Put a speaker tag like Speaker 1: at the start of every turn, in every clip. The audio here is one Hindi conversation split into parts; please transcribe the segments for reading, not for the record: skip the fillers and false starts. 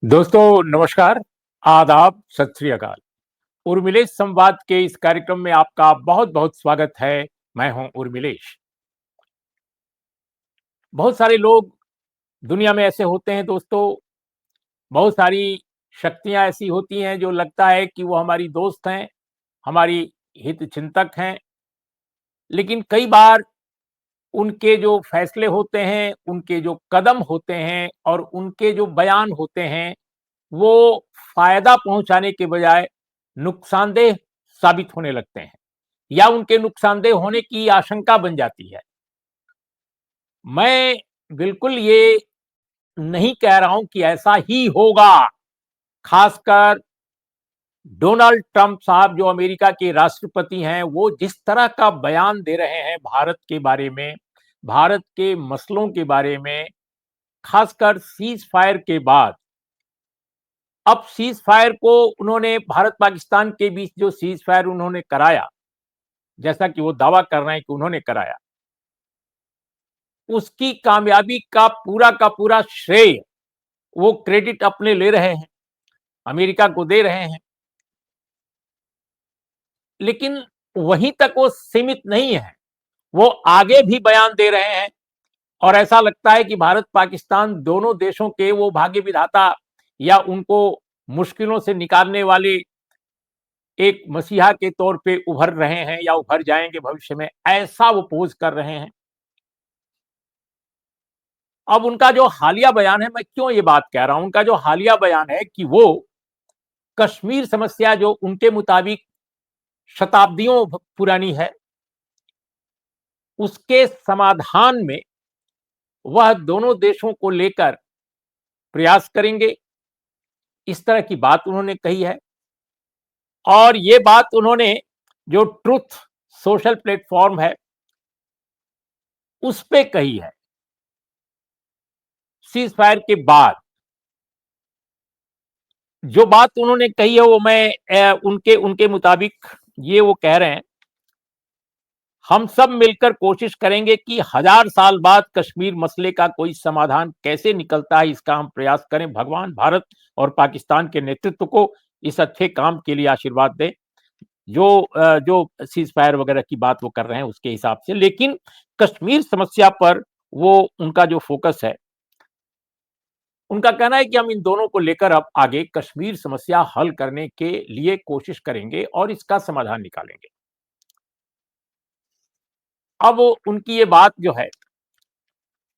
Speaker 1: दोस्तों नमस्कार, आदाब, सत श्री अकाल। उर्मिलेश संवाद के इस कार्यक्रम में आपका बहुत-बहुत स्वागत है। मैं हूं उर्मिलेश। बहुत सारे लोग दुनिया में ऐसे होते हैं दोस्तों, बहुत सारी शक्तियां ऐसी होती हैं जो लगता है कि वो हमारी दोस्त हैं, हमारी हितचिंतक हैं, लेकिन कई बार उनके जो फैसले होते हैं, उनके जो कदम होते हैं और उनके जो बयान होते हैं, वो फ़ायदा पहुँचाने के बजाय नुकसानदेह साबित होने लगते हैं या उनके नुकसानदेह होने की आशंका बन जाती है। मैं बिल्कुल ये नहीं कह रहा हूँ कि ऐसा ही होगा, ख़ासकर डोनाल्ड ट्रंप साहब जो अमेरिका के राष्ट्रपति हैं, वो जिस तरह का बयान दे रहे हैं भारत के बारे में, भारत के मसलों के बारे में, ख़ासकर सीज़ फायर के बाद। अब सीज़ फायर को उन्होंने भारत-पाकिस्तान के बीच जो सीज़ फायर उन्होंने कराया, जैसा कि वो दावा कर रहे हैं कि उन्होंने कराया, उसकी कामयाबी का पूरा श्रेय वो क्रेडिट अपने ले रहे हैं, अमेरिका को दे रहे हैं। लेकिन वहीं तक वो सीमित नहीं है, वो आगे भी बयान दे रहे हैं और ऐसा लगता है कि भारत-पाकिस्तान दोनों देशों के वो भाग्य विधाता या उनको मुश्किलों से निकालने वाले एक मसीहा के तौर पे उभर रहे हैं या उभर जाएँगे भविष्य में, ऐसा वो पोज़ कर रहे हैं। अब उनका जो हालिया बयान है, मैं क्यों ये बात कह रहा हूँ, उनका जो हालिया बयान है कि वो कश्मीर समस्या जो उनके मुताबिक शताब्दियों पुरानी है, उसके समाधान में वह दोनों देशों को लेकर प्रयास करेंगे, इस तरह की बात उन्होंने कही है। और ये बात उन्होंने जो ट्रुथ सोशल प्लेटफ़ॉर्म है, उस पे कही है, सीज़ फायर के बाद। जो बात उन्होंने कही है वो मैं उनके उनके मुताबिक ये वो कह रहे हैं, हम सब मिलकर कोशिश करेंगे कि 1000 साल बाद कश्मीर मसले का कोई समाधान कैसे निकलता है, इसका हम प्रयास करें। भगवान भारत और पाकिस्तान के नेतृत्व को इस अच्छे काम के लिए आशीर्वाद दें। जो सीज़ फायर वगैरह की बात वो कर रहे हैं उसके हिसाब से। लेकिन कश्मीर समस्या पर वो उनका जो फ़ोकस है, उनका कहना है कि हम इन दोनों को लेकर अब आगे कश्मीर समस्या हल करने के लिए कोशिश करेंगे और इसका समाधान निकालेंगे। अब उनकी ये बात जो है,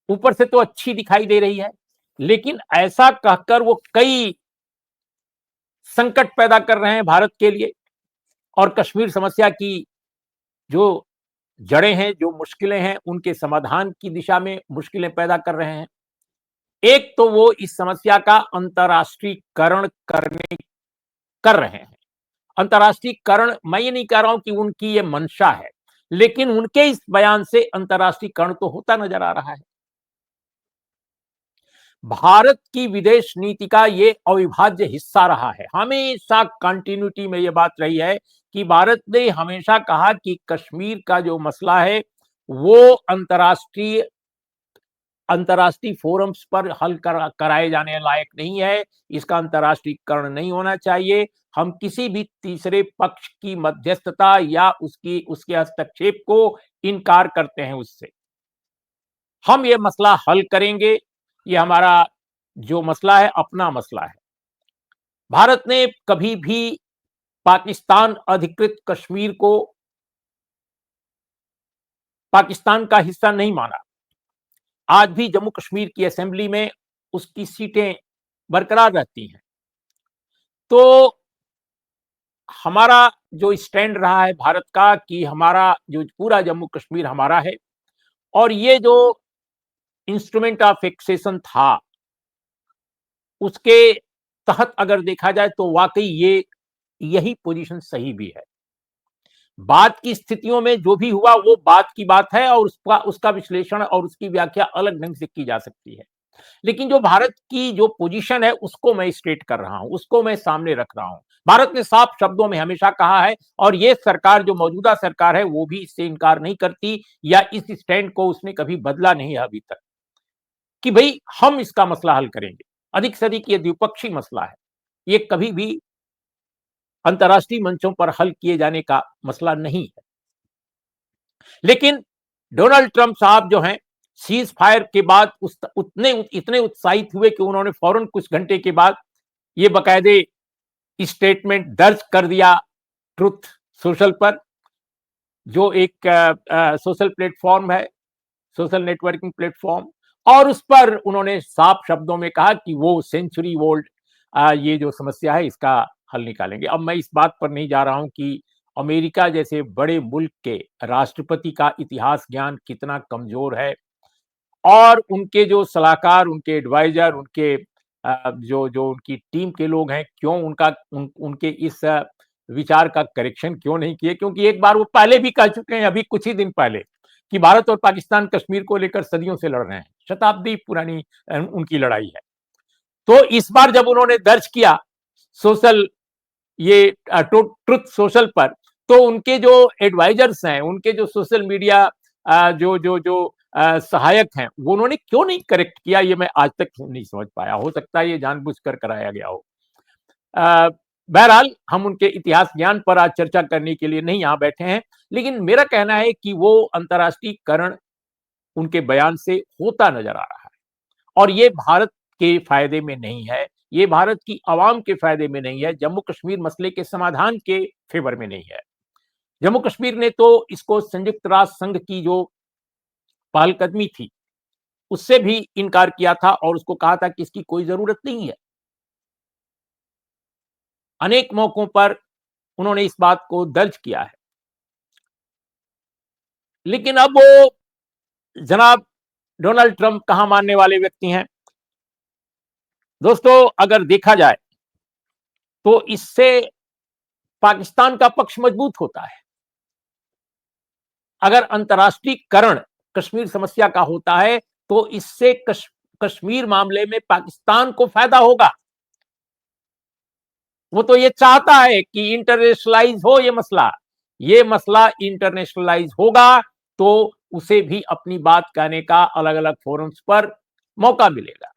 Speaker 1: ऊपर से तो अच्छी दिखाई दे रही है, लेकिन ऐसा कहकर वो कई संकट पैदा कर रहे हैं भारत के लिए और कश्मीर समस्या की जो जड़ें हैं, जो मुश्किलें हैं, उनके समाधान की दिशा में मुश्किलें पैदा कर रहे हैं। एक तो वो इस समस्या का अंतर्राष्ट्रीयकरण कर रहे हैं। अंतर्राष्ट्रीयकरण मैं ये नहीं कह रहा हूं कि उनकी ये मंशा है, लेकिन उनके इस बयान से अंतर्राष्ट्रीयकरण तो होता नजर आ रहा है। भारत की विदेश नीति का ये अविभाज्य हिस्सा रहा है। हमेशा कंटिन्यूटी में ये बात रही है कि भारत ने हमेशा कहा कि कश्मीर का जो मसला है, वो अंतर्राष्ट्रीय अंतर्राष्ट्रीय फोरम्स पर हल कराए जाने लायक नहीं है, इसका अंतर्राष्ट्रीयकरण नहीं होना चाहिए। हम किसी भी तीसरे पक्ष की मध्यस्थता या उसके हस्तक्षेप को इनकार करते हैं उससे। हम ये मसला हल करेंगे, ये हमारा जो मसला है अपना मसला है। भारत ने कभी भी पाकिस्तान अधिकृत कश्मीर को पाकिस्तान का हिस्सा नहीं माना। आज भी जम्मू कश्मीर की असेंबली में उसकी सीटें बरकरार रहती हैं। तो हमारा जो स्टैंड रहा है भारत का कि हमारा जो पूरा जम्मू कश्मीर हमारा है और ये जो इंस्ट्रूमेंट ऑफ फिक्सेशन था, उसके तहत अगर देखा जाए तो वाकई ये यही पोजीशन सही भी है। बाद की स्थितियों में जो भी हुआ वो बात की बात है और उसका उसका विश्लेषण और उसकी व्याख्या अलग ढंग से की जा सकती है। लेकिन जो भारत की जो पोजीशन है उसको मैं स्टेट कर रहा हूं, उसको मैं सामने रख रहा हूं। भारत ने साफ शब्दों में हमेशा कहा है और ये सरकार जो मौजूदा सरकार है वो भी इससे इनकार नहीं करती या इस स्टैंड को उसने कभी बदला नहीं है अभी तक कि भाई हम इसका मसला हल करेंगे। अधिक से अधिक ये द्विपक्षीय मसला है, ये कभी भी अंतर्राष्ट्रीय मंचों पर हल किए जाने का मसला नहीं है। लेकिन डोनाल्ड ट्रंप साहब जो हैं, सीज फायर के बाद इतने उत्साहित हुए कि उन्होंने फौरन कुछ घंटे के बाद ये बाकायदे स्टेटमेंट दर्ज कर दिया ट्रुथ सोशल पर, जो एक सोशल प्लेटफॉर्म है, सोशल नेटवर्किंग प्लेटफॉर्म, और उस पर उन्होंने साफ शब्दों में कहा कि वो सेंचुरी ओल्ड ये जो समस्या है इसका हल निकालेंगे। अब मैं इस बात पर नहीं जा रहा हूं कि अमेरिका जैसे बड़े मुल्क के राष्ट्रपति का इतिहास ज्ञान कितना कमजोर है, और उनके जो सलाहकार, उनके एडवाइजर, उनके जो जो उनकी टीम के लोग हैं, क्यों उनके इस विचार का करेक्शन क्यों नहीं किए, क्योंकि एक बार वो पहले भी कह चुके हैं, अभी कुछ ही दिन पहले, कि भारत और पाकिस्तान कश्मीर को लेकर सदियों से लड़ रहे हैं, शताब्दी पुरानी उनकी लड़ाई है। तो इस बार जब उन्होंने दर्ज किया सोशल ये ट्रुथ सोशल पर, तो उनके जो एडवाइजर्स हैं, उनके जो सोशल मीडिया जो जो जो सहायक हैं, वो उन्होंने क्यों नहीं करेक्ट किया, ये मैं आज तक नहीं समझ पाया। हो सकता है ये जानबूझकर कराया गया हो। बहरहाल हम उनके इतिहास ज्ञान पर आज चर्चा करने के लिए नहीं यहाँ बैठे हैं, लेकिन मेरा कहना है कि वो अंतर्राष्ट्रीयकरण उनके बयान से होता नजर आ रहा है, और ये भारत के फायदे में नहीं है, ये भारत की आवाम के फायदे में नहीं है, जम्मू कश्मीर मसले के समाधान के फेवर में नहीं है। जम्मू कश्मीर ने तो इसको संयुक्त राष्ट्र संघ की जो पहलकदमी थी उससे भी इनकार किया था, और उसको कहा था कि इसकी कोई जरूरत नहीं है। अनेक मौकों पर उन्होंने इस बात को दर्ज किया है, लेकिन अब वो जनाब डोनाल्ड ट्रंप कहां मानने वाले व्यक्ति हैं। दोस्तों, अगर देखा जाए तो इससे पाकिस्तान का पक्ष मजबूत होता है। अगर अंतर्राष्ट्रीयकरण कश्मीर समस्या का होता है तो इससे कश्मीर मामले में पाकिस्तान को फायदा होगा। वो तो ये चाहता है कि इंटरनेशनलाइज हो ये मसला इंटरनेशनलाइज होगा तो उसे भी अपनी बात कहने का अलग अलग फोरम्स पर मौका मिलेगा।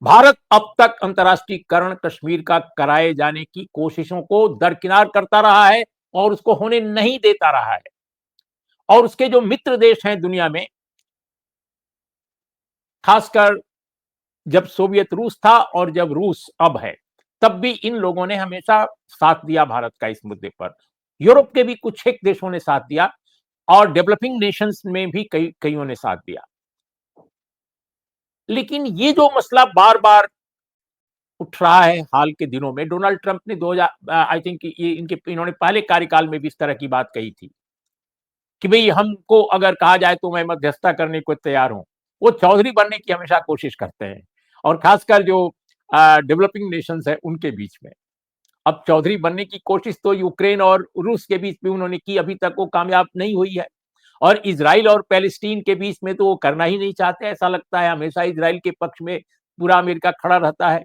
Speaker 1: भारत अब तक अंतर्राष्ट्रीयकरण कश्मीर का कराए जाने की कोशिशों को दरकिनार करता रहा है और उसको होने नहीं देता रहा है, और उसके जो मित्र देश हैं दुनिया में, खासकर जब सोवियत रूस था और जब रूस अब है, तब भी इन लोगों ने हमेशा साथ दिया भारत का इस मुद्दे पर। यूरोप के भी कुछ एक देशों ने साथ दिया, और डेवलपिंग नेशंस में भी कईयों ने साथ दिया। लेकिन ये जो मसला बार बार उठ रहा है हाल के दिनों में, डोनाल्ड ट्रंप ने 2000 आई थिंक ये इन्होंने पहले कार्यकाल में भी इस तरह की बात कही थी कि भाई हमको अगर कहा जाए तो मैं मध्यस्थता करने को तैयार हूं। वो चौधरी बनने की हमेशा कोशिश करते हैं, और खासकर जो डेवलपिंग नेशंस है उनके बीच में। अब चौधरी बनने की कोशिश तो यूक्रेन और रूस के बीच में उन्होंने की, अभी तक वो कामयाब नहीं हुई है। और इजराइल और पैलेस्टीन के बीच में तो वो करना ही नहीं चाहते, ऐसा लगता है हमेशा इजराइल के पक्ष में पूरा अमेरिका खड़ा रहता है।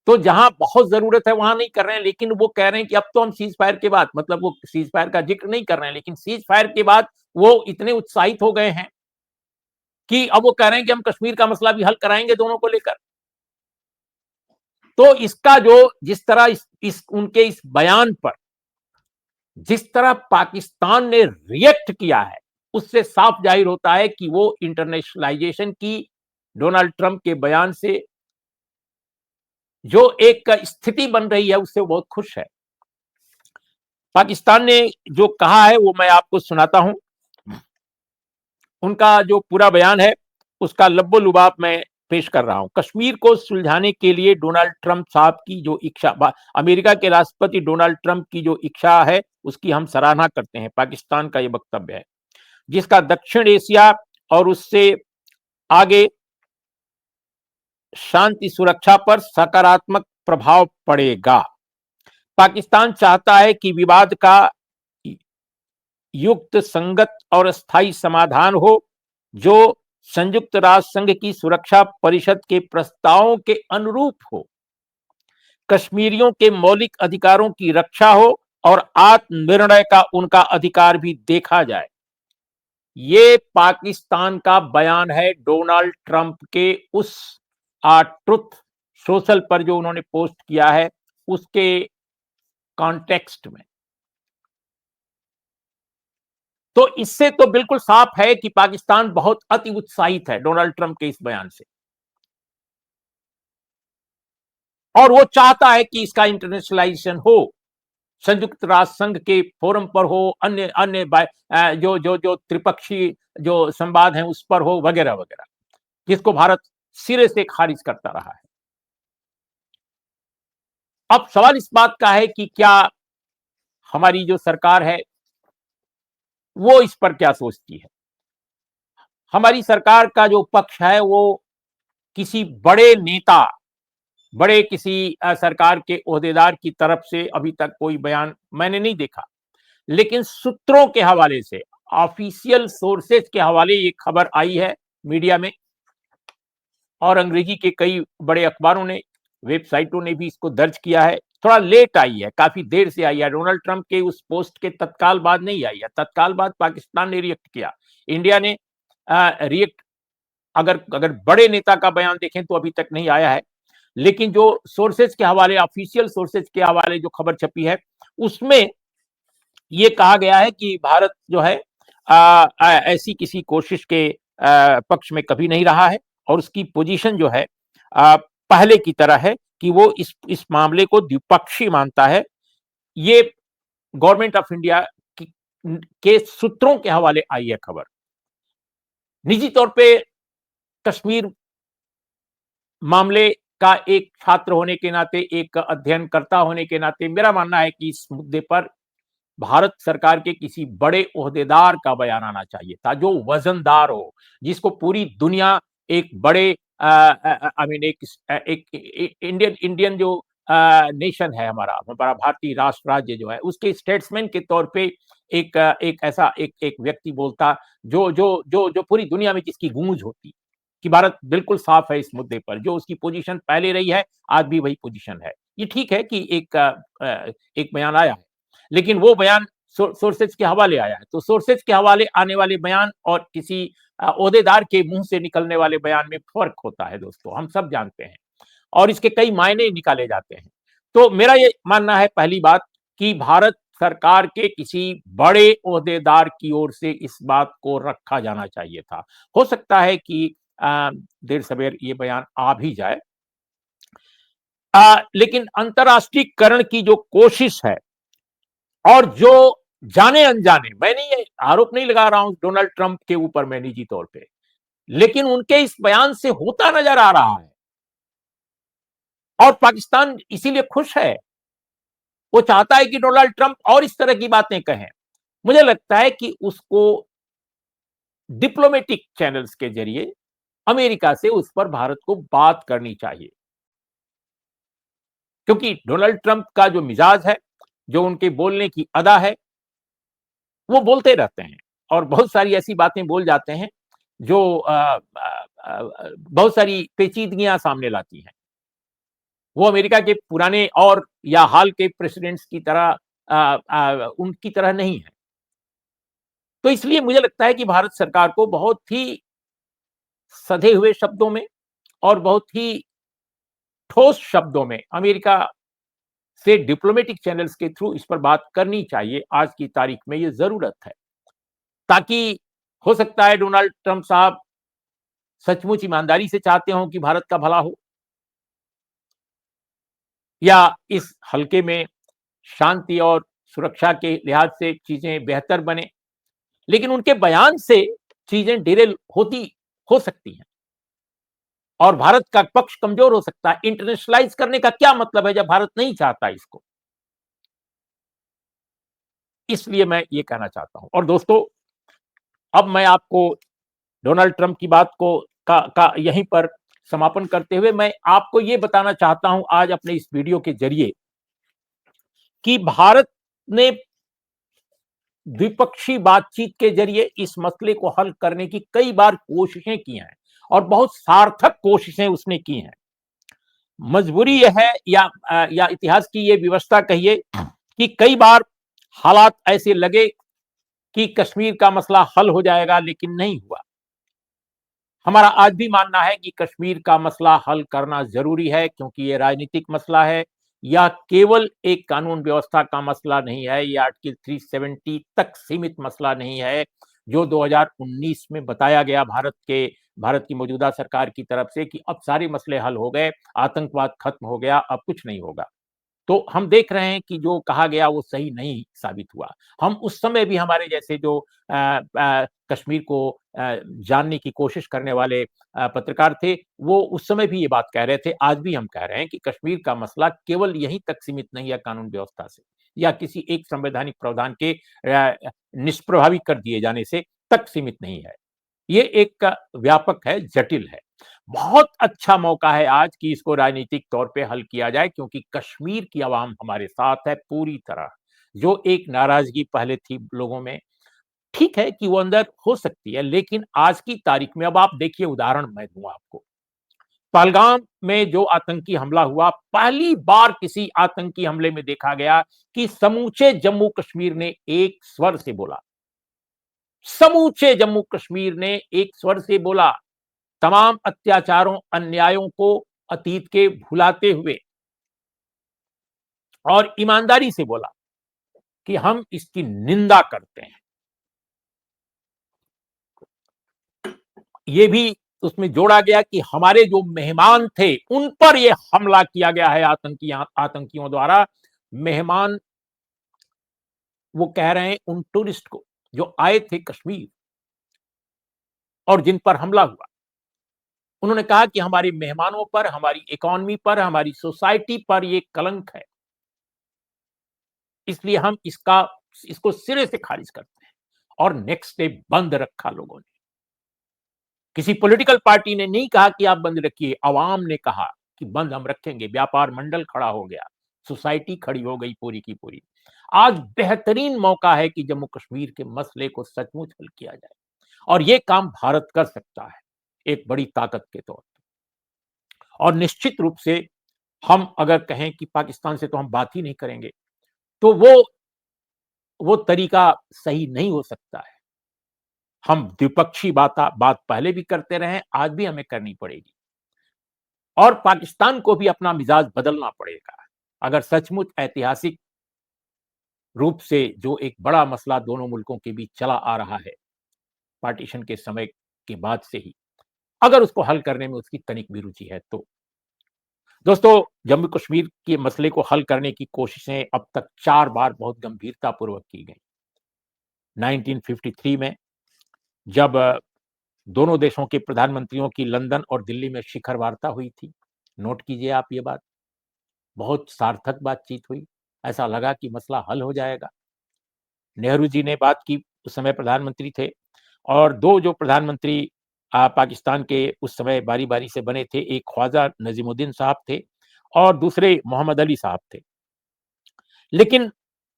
Speaker 1: तो जहां बहुत जरूरत है वहां नहीं कर रहे हैं, लेकिन वो कह रहे हैं कि अब तो हम सीज फायर के बाद, मतलब वो सीज फायर का जिक्र नहीं कर रहे हैं, लेकिन सीज फायर के बाद वो इतने उत्साहित हो गए हैं कि अब वो कह रहे हैं कि हम कश्मीर का मसला भी हल कराएंगे दोनों को लेकर। तो इसका जो जिस तरह इस उनके इस बयान पर जिस तरह पाकिस्तान ने रिएक्ट किया है, उससे साफ जाहिर होता है कि वो इंटरनेशनलाइजेशन की डोनाल्ड ट्रंप के बयान से जो एक स्थिति बन रही है उससे वो बहुत खुश है। पाकिस्तान ने जो कहा है वो मैं आपको सुनाता हूं। उनका जो पूरा बयान है उसका लब्बो-लुबाब मैं पेश कर रहा हूं। कश्मीर को सुलझाने के लिए डोनाल्ड ट्रंप साहब की जो इच्छा, अमेरिका के राष्ट्रपति डोनाल्ड ट्रंप की जो इच्छा है उसकी हम सराहना करते हैं। पाकिस्तान का ये वक्तव्य है, जिसका दक्षिण एशिया और उससे आगे शांति सुरक्षा पर सकारात्मक प्रभाव पड़ेगा। पाकिस्तान चाहता है कि विवाद का युक्त, संगत और स्थायी समाधान हो, जो संयुक्त राष्ट्र संघ की सुरक्षा परिषद के प्रस्तावों के अनुरूप हो, कश्मीरियों के मौलिक अधिकारों की रक्षा हो और आत्मनिर्णय का उनका अधिकार भी देखा जाए। ये पाकिस्तान का बयान है डोनाल्ड ट्रंप के उस ट्रुथ सोशल पर जो उन्होंने पोस्ट किया है उसके कॉन्टेक्स्ट में। तो इससे तो बिल्कुल साफ है कि पाकिस्तान बहुत अति उत्साहित है डोनाल्ड ट्रंप के इस बयान से, और वो चाहता है कि इसका इंटरनेशनलाइजेशन हो, संयुक्त राष्ट्र संघ के फोरम पर हो, अन्य अन्य जो जो जो त्रिपक्षीय जो संवाद हैं उस पर हो, वगैरह वगैरह, जिसको भारत सिरे से खारिज करता रहा है। अब सवाल इस बात का है कि क्या हमारी जो सरकार है वो इस पर क्या सोचती है। हमारी सरकार का जो पक्ष है वो किसी बड़े नेता, बड़े किसी सरकार के ओहदेदार की तरफ से अभी तक कोई बयान मैंने नहीं देखा, लेकिन सूत्रों के हवाले से, ऑफिशियल सोर्सेज के हवाले ये खबर आई है मीडिया में, और अंग्रेजी के कई बड़े अखबारों ने, वेबसाइटों ने भी इसको दर्ज किया है। थोड़ा लेट आई है, काफी देर से आई है, डोनाल्ड ट्रंप के उस पोस्ट के तत्काल बाद नहीं आई है। तत्काल बाद पाकिस्तान ने रिएक्ट किया, इंडिया ने रिएक्ट, अगर अगर बड़े नेता का बयान देखें तो अभी तक नहीं आया है, लेकिन जो सोर्सेज के हवाले, ऑफिशियल सोर्सेज के हवाले जो खबर छपी है उसमें ये कहा गया है कि भारत जो है ऐसी किसी कोशिश के पक्ष में कभी नहीं रहा है, और उसकी पोजीशन जो है पहले की तरह है कि वो इस मामले को द्विपक्षीय मानता है। ये गवर्नमेंट ऑफ इंडिया के सूत्रों के हवाले आई है खबर। निजी तौर पे कश्मीर मामले का एक छात्र होने के नाते, एक अध्ययनकर्ता होने के नाते मेरा मानना है कि इस मुद्दे पर भारत सरकार के किसी बड़े ओहदेदार का बयान आना चाहिए था, जो वजनदार हो, जिसको पूरी दुनिया एक बड़े आई मीन एक इंडियन इंडियन जो नेशन है, हमारा हमारा भारतीय राष्ट्र राज्य जो है, उसके स्टेट्समैन के तौर पे एक ऐसा एक व्यक्ति बोलता जो जो जो जो पूरी दुनिया में जिसकी गूंज होती कि भारत बिल्कुल साफ है इस मुद्दे पर, जो उसकी पोजीशन पहले रही है आज भी वही पोजीशन है। ये ठीक है कि एक बयान आया है, लेकिन वो बयान सोर्सेज के हवाले आया है, तो सोर्सेज के हवाले आने वाले बयान और किसी ओहदेदार के मुंह से निकलने वाले बयान में फर्क होता है दोस्तों, हम सब जानते हैं, और इसके कई मायने निकाले जाते हैं। तो मेरा ये मानना है, पहली बात, कि भारत सरकार के किसी बड़े ओहदेदार की ओर से इस बात को रखा जाना चाहिए था। हो सकता है कि देर सवेर ये बयान आ भी जाए, लेकिन अंतर्राष्ट्रीयकरण की जो कोशिश है, और जो जाने अनजाने, मैं नहीं ये आरोप नहीं लगा रहा हूं डोनाल्ड ट्रंप के ऊपर मैं निजी तौर पे, लेकिन उनके इस बयान से होता नजर आ रहा है, और पाकिस्तान इसीलिए खुश है। वो चाहता है कि डोनाल्ड ट्रंप और इस तरह की बातें कहें। मुझे लगता है कि उसको डिप्लोमेटिक चैनल्स के जरिए अमेरिका से उस पर भारत को बात करनी चाहिए, क्योंकि डोनाल्ड ट्रंप का जो मिजाज है, जो उनके बोलने की अदा है, वो बोलते रहते हैं और बहुत सारी ऐसी बातें बोल जाते हैं जो बहुत सारी पेचीदगियां सामने लाती हैं। वो अमेरिका के पुराने और या हाल के प्रेसिडेंट्स की तरह उनकी तरह नहीं है। तो इसलिए मुझे लगता है कि भारत सरकार को बहुत ही सधे हुए शब्दों में और बहुत ही ठोस शब्दों में अमेरिका से डिप्लोमेटिक चैनल्स के थ्रू इस पर बात करनी चाहिए। आज की तारीख में ये जरूरत है, ताकि हो सकता है डोनाल्ड ट्रंप साहब सचमुच ईमानदारी से चाहते हों कि भारत का भला हो, या इस हल्के में शांति और सुरक्षा के लिहाज से चीजें बेहतर बने, लेकिन उनके बयान से चीजें डिरेल होती हो सकती हैं और भारत का पक्ष कमजोर हो सकता है। इंटरनेशनलाइज करने का क्या मतलब है जब भारत नहीं चाहता इसको? इसलिए मैं ये कहना चाहता हूं। और दोस्तों, अब मैं आपको डोनाल्ड ट्रंप की बात को का यहीं पर समापन करते हुए मैं आपको ये बताना चाहता हूं आज अपने इस वीडियो के जरिए कि भारत ने द्विपक्षीय बातचीत के जरिए इस मसले को हल करने की कई बार कोशिशें की हैं और बहुत सार्थक कोशिशें उसने की हैं। मजबूरी यह है या इतिहास की ये व्यवस्था कहिए कि कई बार हालात ऐसे लगे कि कश्मीर का मसला हल हो जाएगा, लेकिन नहीं हुआ। हमारा आज भी मानना है कि कश्मीर का मसला हल करना जरूरी है, क्योंकि ये राजनीतिक मसला है। यह केवल एक कानून व्यवस्था का मसला नहीं है, यह आर्टिकल 370 तक सीमित मसला नहीं है, जो 2019 में बताया गया भारत की मौजूदा सरकार की तरफ से कि अब सारे मसले हल हो गए, आतंकवाद खत्म हो गया, अब कुछ नहीं होगा। तो हम देख रहे हैं कि जो कहा गया वो सही नहीं साबित हुआ। हम उस समय भी, हमारे जैसे जो कश्मीर को जानने की कोशिश करने वाले पत्रकार थे, वो उस समय भी ये बात कह रहे थे, आज भी हम कह रहे हैं कि कश्मीर का मसला केवल यहीं तक सीमित नहीं है कानून व्यवस्था से, या किसी एक संवैधानिक प्रावधान के निष्प्रभावी कर दिए जाने से तक सीमित नहीं है। ये एक व्यापक है, जटिल है। बहुत अच्छा मौका है आज कि इसको राजनीतिक तौर पे हल किया जाए, क्योंकि कश्मीर की आवाम हमारे साथ है पूरी तरह। जो एक नाराजगी पहले थी लोगों में, ठीक है कि वो अंदर हो सकती है, लेकिन आज की तारीख में अब आप देखिए, उदाहरण मैं दूं आपको। पहलगाम में जो आतंकी हमला हुआ, पहली बार किसी आतंकी हमले में देखा गया कि समूचे जम्मू कश्मीर ने एक स्वर से बोला। समूचे जम्मू कश्मीर ने एक स्वर से बोला, तमाम अत्याचारों, अन्यायों को अतीत के भुलाते हुए, और ईमानदारी से बोला कि हम इसकी निंदा करते हैं। ये भी उसमें जोड़ा गया कि हमारे जो मेहमान थे, उन पर यह हमला किया गया है आतंकियों द्वारा। मेहमान, वो कह रहे हैं उन टूरिस्ट को जो आए थे कश्मीर और जिन पर हमला हुआ। उन्होंने कहा कि हमारे मेहमानों पर, हमारी इकोनॉमी पर, हमारी सोसाइटी पर ये कलंक है, इसलिए हम इसको सिरे से खारिज करते हैं। और नेक्स्ट डे बंद रखा लोगों ने। किसी पॉलिटिकल पार्टी ने नहीं कहा कि आप बंद रखिए, आवाम ने कहा कि बंद हम रखेंगे। व्यापार मंडल खड़ा हो गया, सोसाइटी खड़ी हो गई पूरी की पूरी। आज बेहतरीन मौका है कि जम्मू कश्मीर के मसले को सचमुच हल किया जाए, और ये काम भारत कर सकता है एक बड़ी ताकत के तौर पर। और निश्चित रूप से हम अगर कहें कि पाकिस्तान से तो हम बात ही नहीं करेंगे, तो वो तरीका सही नहीं हो सकता है। हम द्विपक्षीय बात पहले भी करते रहे, आज भी हमें करनी पड़ेगी, और पाकिस्तान को भी अपना मिजाज बदलना पड़ेगा। अगर सचमुच ऐतिहासिक रूप से जो एक बड़ा मसला दोनों मुल्कों के बीच चला आ रहा है, पार्टीशन के समय के बाद से ही, अगर उसको हल करने में उसकी तनिक भी रुचि है तो। दोस्तों, जम्मू कश्मीर के मसले को हल करने की कोशिशें अब तक 4 बार बहुत गंभीरतापूर्वक की गई। 1953 में, जब दोनों देशों के प्रधानमंत्रियों की लंदन और दिल्ली में शिखर वार्ता हुई थी। नोट कीजिए आप ये बात। बहुत सार्थक बातचीत हुई, ऐसा लगा कि मसला हल हो जाएगा। नेहरू जी ने बात की, उस समय प्रधानमंत्री थे, और 2 जो प्रधानमंत्री पाकिस्तान के उस समय बारी-बारी से बने थे, एक ख्वाजा नजीमुद्दीन साहब थे और दूसरे मोहम्मद अली साहब थे। लेकिन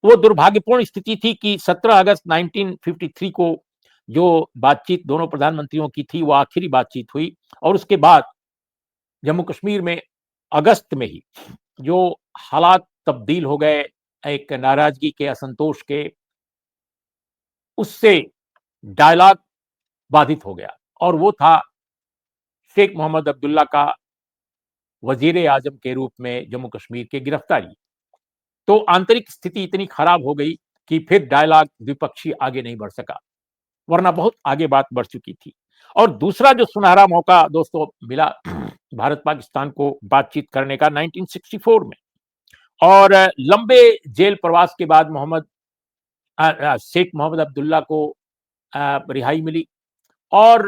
Speaker 1: वो दुर्भाग्यपूर्ण स्थिति थी कि 17 अगस्त 1953 को जो बातचीत दोनों प्रधानमंत्रियों की थी, वो आखिरी बातचीत हुई, और उसके बाद जम्मू कश्मीर में अगस्त में ही जो हालात तब्दील हो गए, एक नाराजगी के, असंतोष के, उससे डायलॉग बाधित हो गया, और वो था शेख मोहम्मद अब्दुल्ला का वजीर आजम के रूप में जम्मू कश्मीर की गिरफ्तारी। तो आंतरिक स्थिति इतनी खराब हो गई कि फिर डायलॉग द्विपक्षीय आगे नहीं बढ़ सका, वरना बहुत आगे बात बढ़ चुकी थी। और दूसरा जो सुनहरा मौका दोस्तों मिला भारत पाकिस्तान को बातचीत करने का, 1964 में, और लंबे जेल प्रवास के बाद शेख मोहम्मद अब्दुल्ला को रिहाई मिली, और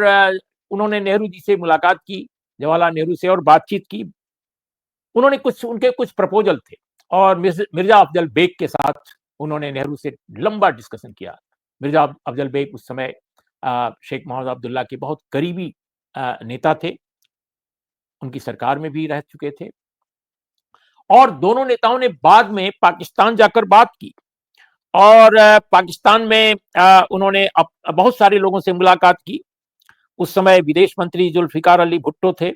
Speaker 1: उन्होंने नेहरू जी से मुलाकात की, जवाहरलाल नेहरू से, और बातचीत की। उनके कुछ प्रपोजल थे, और मिर्जा अफजल बेग के साथ उन्होंने नेहरू से लंबा डिस्कशन किया। मिर्जा अफजल बेग उस समय शेख मोहम्मद अब्दुल्ला के बहुत करीबी नेता थे, उनकी सरकार में भी रह चुके थे, और दोनों नेताओं ने बाद में पाकिस्तान जाकर बात की, और पाकिस्तान में उन्होंने बहुत सारे लोगों से मुलाकात की। उस समय विदेश मंत्री जुल्फिकार अली भुट्टो थे।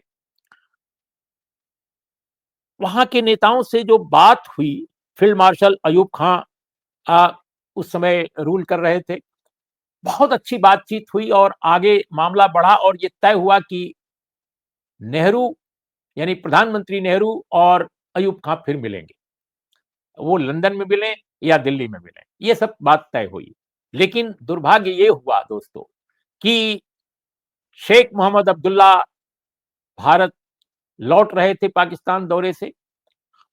Speaker 1: वहां के नेताओं से जो बात हुई, फील्ड मार्शल अयूब खां उस समय रूल कर रहे थे, बहुत अच्छी बातचीत हुई और आगे मामला बढ़ा और ये तय हुआ कि नेहरू यानी प्रधानमंत्री नेहरू और अयूब खां फिर मिलेंगे। वो लंदन में मिले या दिल्ली में मिले, ये सब बात तय हुई। लेकिन दुर्भाग्य ये हुआ दोस्तों कि शेख मोहम्मद अब्दुल्ला भारत लौट रहे थे पाकिस्तान दौरे से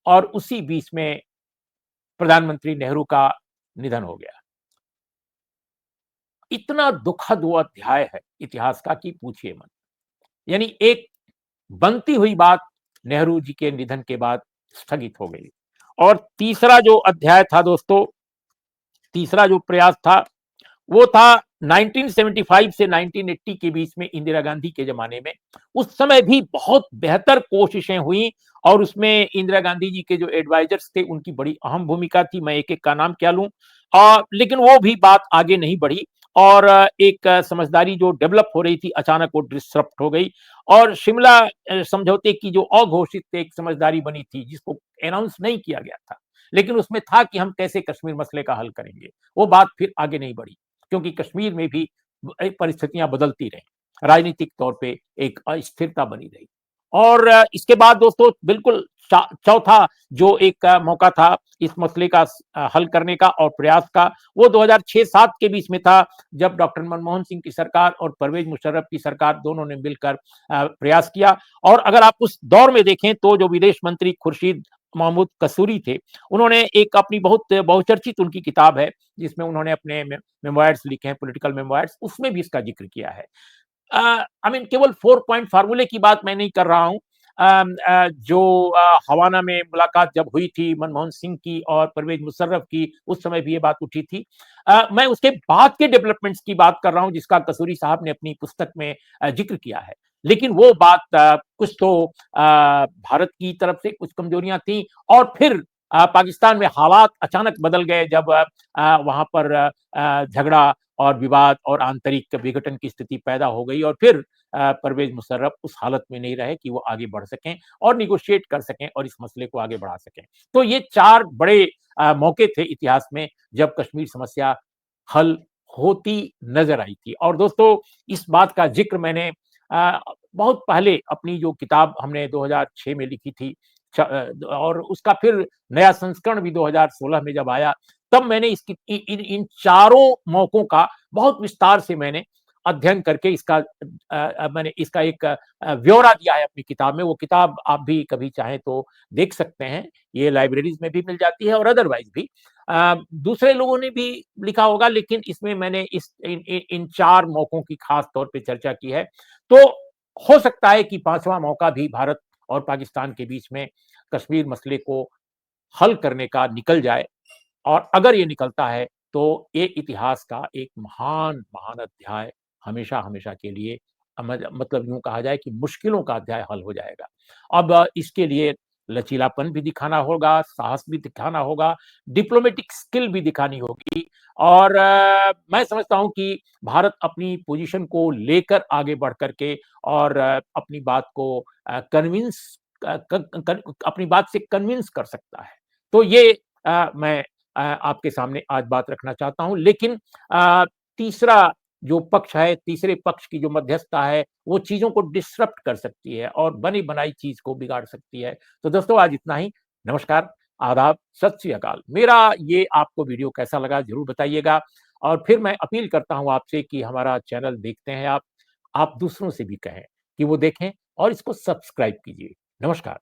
Speaker 1: और उसी बीच में प्रधानमंत्री नेहरू का निधन हो गया। इतना दुखद वो अध्याय है इतिहास का कि पूछिए मत। यानी एक बनती हुई बात नेहरू जी के निधन के बाद स्थगित हो गई। और तीसरा जो अध्याय था दोस्तों, तीसरा जो प्रयास था वो था 1975 से 1980 के बीच में इंदिरा गांधी के जमाने में। उस समय भी बहुत बेहतर कोशिशें हुई और उसमें इंदिरा गांधी जी के जो एडवाइजर्स थे उनकी बड़ी अहम भूमिका थी। मैं एक-एक का नाम क्या लूं, लेकिन वो भी बात आगे नहीं बढ़ी और एक समझदारी जो डेवलप हो रही थी अचानक वो डिसरप्ट हो गई और शिमला समझौते की जो अघोषित एक समझदारी बनी थी जिसको अनाउंस नहीं किया गया था, लेकिन उसमें था कि हम कैसे कश्मीर मसले का हल करेंगे, वो बात फिर आगे नहीं बढ़ी। क्योंकि कश्मीर में भी परिस्थितियां बदलती रही, राजनीतिक तौर पे एक अस्थिरता बनी रही। और इसके बाद दोस्तों बिल्कुल चौथा जो एक मौका था इस मसले का हल करने का और प्रयास का, वो 2006-7 के बीच में था जब डॉक्टर मनमोहन सिंह की सरकार और परवेज मुशर्रफ की सरकार दोनों ने मिलकर प्रयास किया। और अगर आप उस दौर में देखें तो जो विदेश मंत्री खुर्शीद महमूद कसूरी थे, उन्होंने एक अपनी बहुत बहुचर्चित उनकी किताब है जिसमें उन्होंने अपने मेमोयर्स लिखे हैं, पॉलिटिकल मेमोयर्स, उसमें भी इसका जिक्र किया है। आई मीन केवल 4 पॉइंट फार्मूले की बात मैं नहीं कर रहा हूँ। जो हवाना में मुलाकात जब हुई थी मनमोहन सिंह की और परवेज मुशर्रफ की, उस समय भी ये बात उठी थी। मैं उसके बाद के डेवलपमेंट्स की बात कर रहा हूँ जिसका कसूरी साहब ने अपनी पुस्तक में जिक्र किया है। लेकिन वो बात कुछ तो भारत की तरफ से कुछ कमजोरियां थी और फिर पाकिस्तान में हालात अचानक बदल गए जब वहां पर झगड़ा और विवाद और आंतरिक विघटन की स्थिति पैदा हो गई और फिर परवेज मुशर्रफ उस हालत में नहीं रहे कि वो आगे बढ़ सकें और निगोशिएट कर सकें और इस मसले को आगे बढ़ा सकें। तो ये 4 बड़े मौके थे इतिहास में जब कश्मीर समस्या हल होती नजर आई थी। और दोस्तों इस बात का जिक्र मैंने बहुत पहले अपनी जो किताब हमने 2006 में लिखी थी और उसका फिर नया संस्करण भी 2016 में जब आया तब मैंने इसकी इन चारों मौकों का बहुत विस्तार से मैंने अध्ययन करके मैंने इसका एक ब्यौरा दिया है अपनी किताब में। वो किताब आप भी कभी चाहें तो देख सकते हैं। ये लाइब्रेरीज में भी मिल जाती है और अदरवाइज भी दूसरे लोगों ने भी लिखा होगा, लेकिन इसमें मैंने इन 4 मौकों की खास तौर पे चर्चा की है। तो हो सकता है कि 5वां मौका भी भारत और पाकिस्तान के बीच में कश्मीर मसले को हल करने का निकल जाए और अगर ये निकलता है तो ये इतिहास का एक महान महान अध्याय हमेशा हमेशा के लिए मतलब यूं कहा जाए कि मुश्किलों का अध्याय हल हो जाएगा। अब इसके लिए लचीलापन भी दिखाना होगा, साहस भी दिखाना होगा, डिप्लोमेटिक स्किल भी दिखानी होगी और मैं समझता हूं कि भारत अपनी पोजीशन को लेकर आगे बढ़ करके और अपनी बात को कन्विंस अपनी बात से कन्विंस कर सकता है। तो ये मैं आपके सामने आज बात रखना चाहता हूं। लेकिन तीसरा जो पक्ष है, तीसरे पक्ष की जो मध्यस्थता है, वो चीजों को डिसरप्ट कर सकती है और बनी बनाई चीज को बिगाड़ सकती है। तो दोस्तों आज इतना ही। नमस्कार, आदाब, सत श्री अकाल। मेरा ये आपको वीडियो कैसा लगा जरूर बताइएगा और फिर मैं अपील करता हूं आपसे कि हमारा चैनल देखते हैं आप दूसरों से भी कहें कि वो देखें और इसको सब्सक्राइब कीजिए। नमस्कार।